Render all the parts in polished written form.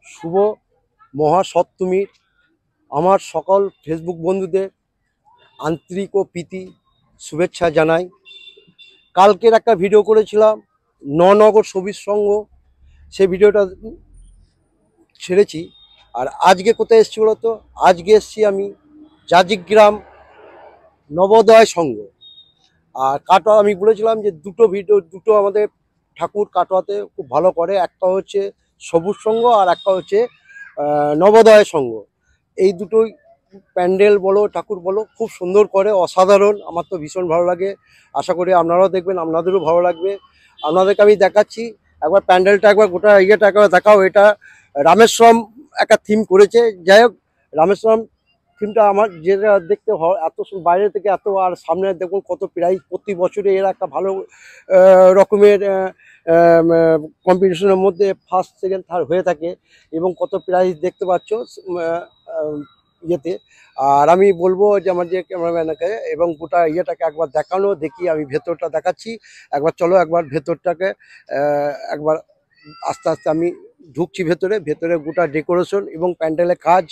শুভ মহাসপ্তমীর আমার সকল ফেসবুক বন্ধুদের আন্তরিক ও প্রীতি শুভেচ্ছা জানাই। কালকের একটা ভিডিও করেছিলাম নগর সবুজ সংঘ, সেই ভিডিওটা ছেড়েছি। আর আজকে কোথায় এসেছি বলতো? আজকে এসেছি আমি জাজিগ্রাম নবোদয় সংঘ। আর কাটোয়া আমি বলেছিলাম যে দুটো আমাদের ঠাকুর কাটোয়াতে খুব ভালো করে, একটা হচ্ছে সবুজ সংঘ আর একটা হচ্ছে নবোদয় সংঘ। এই দুটোই প্যান্ডেল বলো ঠাকুর বলো খুব সুন্দর করে, অসাধারণ। আমার তো ভীষণ ভালো লাগে, আশা করি আপনারাও দেখবেন, আপনাদেরও ভালো লাগবে। আপনাদেরকে আমি দেখাচ্ছি একবার প্যান্ডেলটা, একবার গোটা ইয়েটা একবার দেখাও। এটা রামেশ্বরম একটা থিম করেছে। যাই হোক, রামেশ্বরম থিমটা আমার যেটা দেখতে এত বাইরে থেকে এত, আর সামনে দেখুন কত প্রাইজ। প্রতি বছরে এরা একটা ভালো রকমের কম্পিটিশনের মধ্যে ফার্স্ট সেকেন্ড থার্ড হয়ে থাকে, এবং কত প্রাইজ দেখতে পাচ্ছ ইয়েতে। আর আমি বলবো যে আমার যে ক্যামেরাম্যানকে এবং গোটা ইয়েটাকে একবার দেখানো, দেখি আমি ভেতরটা দেখাচ্ছি একবার। চলো একবার ভেতরটাকে একবার আস্তে আস্তে আমি ঢুকছি ভেতরে। গোটা ডেকোরেশন এবং প্যান্ডেলের কাজ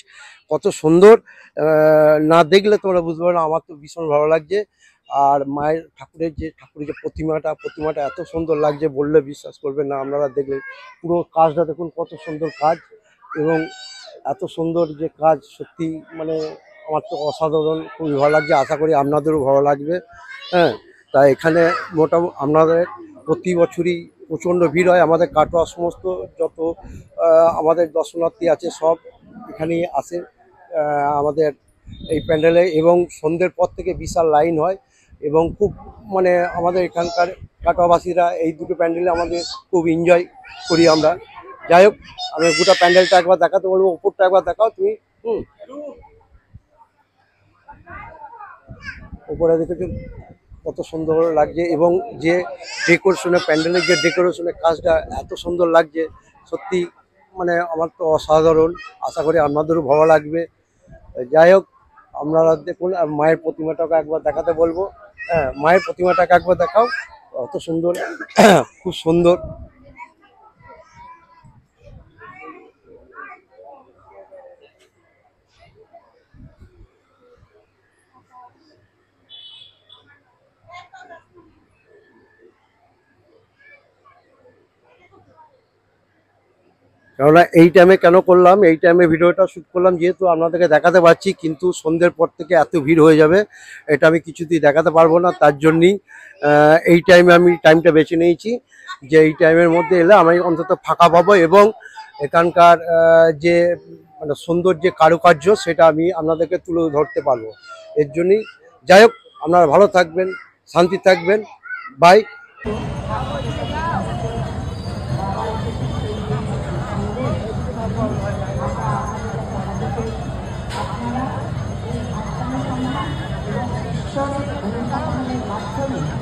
কত সুন্দর, না দেখলে তোমরা বুঝতে পারো না। আমার তো ভীষণ ভালো লাগছে। আর মায়ের ঠাকুরের যে প্রতিমাটা এত সুন্দর লাগছে, বললে বিশ্বাস করবে না আপনারা দেখলে। পুরো কাজটা দেখুন কত সুন্দর কাজ, এবং এত সুন্দর যে কাজ, সত্যি মানে আমার তো অসাধারণ, খুবই ভালো লাগছে। আশা করি আপনাদেরও ভালো লাগবে। হ্যাঁ, তাই এখানে মোটামুটি আপনাদের প্রতি বছরই প্রচণ্ড ভিড় হয়। আমাদের কাটোয়া সমস্ত যত আমাদের দর্শনার্থী আছে সব এখানেই আসে আমাদের এই প্যান্ডেলে, এবং সন্ধ্যের পর থেকে বিশাল লাইন হয়। এবং খুব মানে আমাদের এখানকার কাটোয়াবাসীরা এই দুটো প্যান্ডেলে আমাদের খুব এনজয় করি আমরা। যাই হোক, আমি গোটা প্যান্ডেলটা একবার দেখাতে বলবো। উপরটা একবার দেখাও তুমি। উপরে দেখেছো কত সুন্দর লাগছে, এবং যে ডেকোরেশনের প্যান্ডেলের যে ডেকোরেশনের কাজটা এত সুন্দর লাগছে, সত্যি মানে আমার তো অসাধারণ। আশা করি আপনাদেরও ভালো লাগবে। যাই হোক, আপনারা দেখুন। মায়ের প্রতিমাটাকে একবার দেখাতে বলবো। হ্যাঁ, মায়ের প্রতিমাটাকে একবার দেখাও, অত সুন্দর, খুব সুন্দর। কেননা এই টাইমে কেন করলাম, এই টাইমে ভিডিওটা শ্যুট করলাম যেহেতু আপনাদেরকে দেখাতে পারছি, কিন্তু সন্ধ্যের পর থেকে এত ভিড় হয়ে যাবে, এটা আমি কিছুতেই দেখাতে পারবো না। তার জন্যই এই টাইমে আমি টাইমটা বেছে নিয়েছি, যে এই টাইমের মধ্যে এলে আমি অন্তত ফাঁকা পাবো, এবং এখানকার যে মানে সুন্দর যে কারুকার্য সেটা আমি আপনাদেরকে তুলে ধরতে পারবো। এর জন্যই। যাই হোক, আপনারা ভালো থাকবেন, শান্তি থাকবেন। বাই। আপনারা